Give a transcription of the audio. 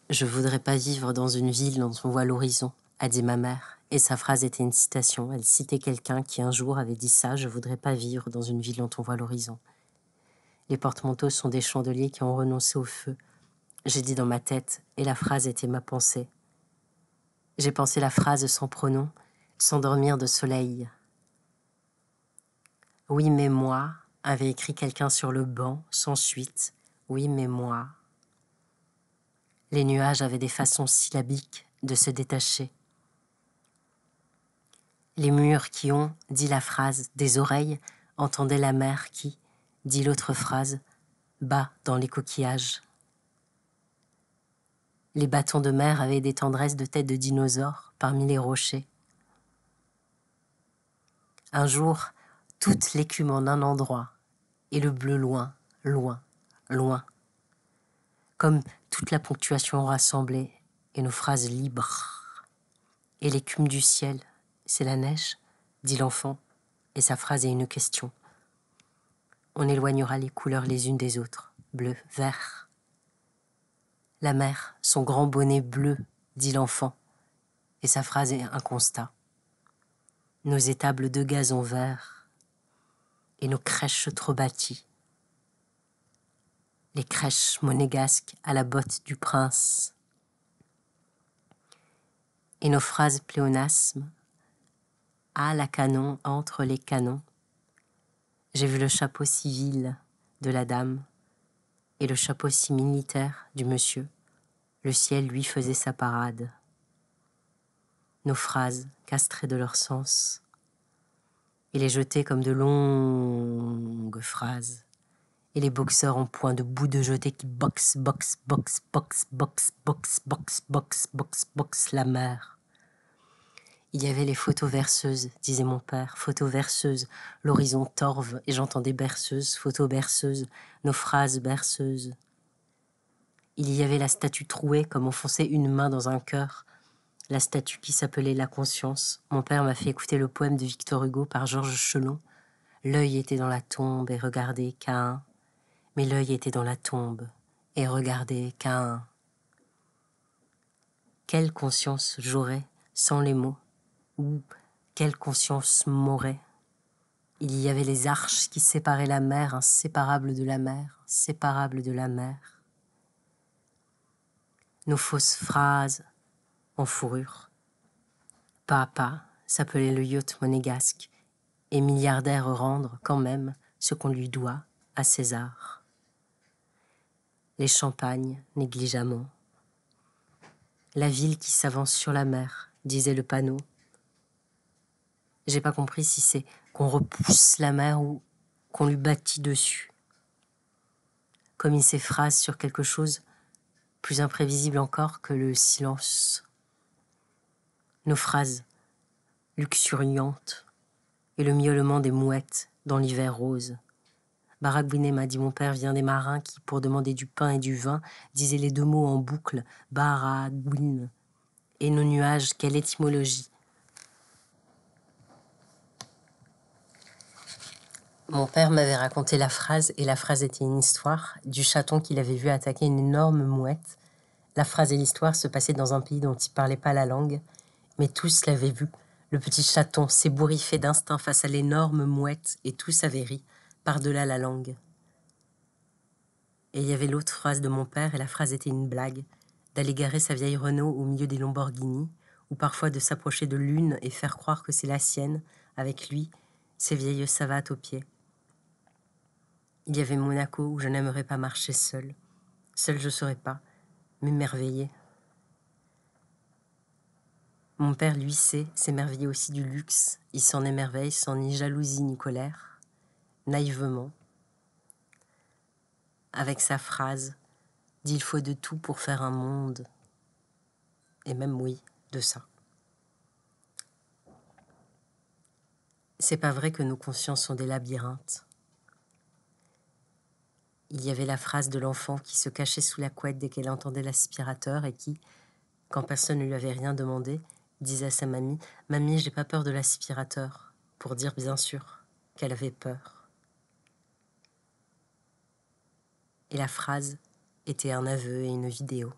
« Je voudrais pas vivre dans une ville dont on voit l'horizon », a dit ma mère, et sa phrase était une citation. Elle citait quelqu'un qui un jour avait dit ça, « Je voudrais pas vivre dans une ville dont on voit l'horizon ». Les porte-manteaux sont des chandeliers qui ont renoncé au feu. J'ai dit dans ma tête, et la phrase était ma pensée. J'ai pensé la phrase sans pronom, sans dormir de soleil. Oui, mais moi, avait écrit quelqu'un sur le banc, sans suite. Oui, mais moi. Les nuages avaient des façons syllabiques de se détacher. Les murs qui ont, dit la phrase, des oreilles, entendaient la mer qui, dit l'autre phrase, bat dans les coquillages. Les bâtons de mer avaient des tendresses de tête de dinosaures parmi les rochers. Un jour, toute l'écume en un endroit, et le bleu loin, loin, loin. Comme toute la ponctuation rassemblée, et nos phrases libres. Et l'écume du ciel, c'est la neige, dit l'enfant, et sa phrase est une question. On éloignera les couleurs les unes des autres, bleu, vert. La mer, son grand bonnet bleu, dit l'enfant, et sa phrase est un constat. Nos étables de gazon vert, et nos crèches trop bâties. Les crèches monégasques à la botte du prince. Et nos phrases pléonasmes, à la canon, entre les canons. J'ai vu le chapeau civil de la dame et le chapeau si militaire du monsieur. Le ciel, lui, faisait sa parade. Nos phrases, castrées de leur sens, et les jeter comme de longues phrases. Et les boxeurs en point de bout de jeté qui boxent, boxent, boxent, boxent, boxent, boxent, boxent, boxent, boxent, boxent la mer. Il y avait les photos verseuses, disait mon père, photos verseuses, l'horizon torve, et j'entendais berceuse, photos berceuses, nos phrases berceuses. Il y avait la statue trouée comme enfoncer une main dans un cœur, la statue qui s'appelait La Conscience. Mon père m'a fait écouter le poème de Victor Hugo par Georges Chelon. L'œil était dans la tombe et regardait Caïn, mais l'œil était dans la tombe et regardait Caïn. Quelle conscience j'aurais sans les mots, ou quelle conscience m'aurait. Il y avait les arches qui séparaient la mer, inséparables de la mer, inséparables de la mer. Nos fausses phrases en fourrure. Pas à pas, s'appelait le yacht monégasque, et milliardaire rendre quand même ce qu'on lui doit à César. Les champagnes, négligemment. La ville qui s'avance sur la mer, disait le panneau. J'ai pas compris si c'est qu'on repousse la mer ou qu'on lui bâtit dessus. Comme il s'effrase sur quelque chose plus imprévisible encore que le silence. Nos phrases luxuriantes et le miaulement des mouettes dans l'hiver rose. Baragouiné m'a dit mon père vient des marins qui, pour demander du pain et du vin, disaient les deux mots en boucle, Baragouine. Et nos nuages, quelle étymologie. Mon père m'avait raconté la phrase, et la phrase était une histoire, du chaton qu'il avait vu attaquer une énorme mouette. La phrase et l'histoire se passaient dans un pays dont il parlait pas la langue, mais tous l'avaient vu. Le petit chaton s'ébouriffait d'instinct face à l'énorme mouette, et tous avaient ri, par-delà la langue. Et il y avait l'autre phrase de mon père, et la phrase était une blague, d'aller garer sa vieille Renault au milieu des Lamborghini, ou parfois de s'approcher de l'une et faire croire que c'est la sienne, avec lui, ses vieilles savates aux pieds. Il y avait Monaco où je n'aimerais pas marcher seule. Seule je ne saurais pas, m'émerveiller. Mon père, lui, sait s'émerveiller aussi du luxe. Il s'en émerveille sans ni jalousie ni colère, naïvement. Avec sa phrase, dit il faut de tout pour faire un monde. Et même oui, de ça. C'est pas vrai que nos consciences sont des labyrinthes. Il y avait la phrase de l'enfant qui se cachait sous la couette dès qu'elle entendait l'aspirateur et qui, quand personne ne lui avait rien demandé, disait à sa mamie « Mamie, j'ai pas peur de l'aspirateur », pour dire bien sûr qu'elle avait peur. Et la phrase était un aveu et une vidéo.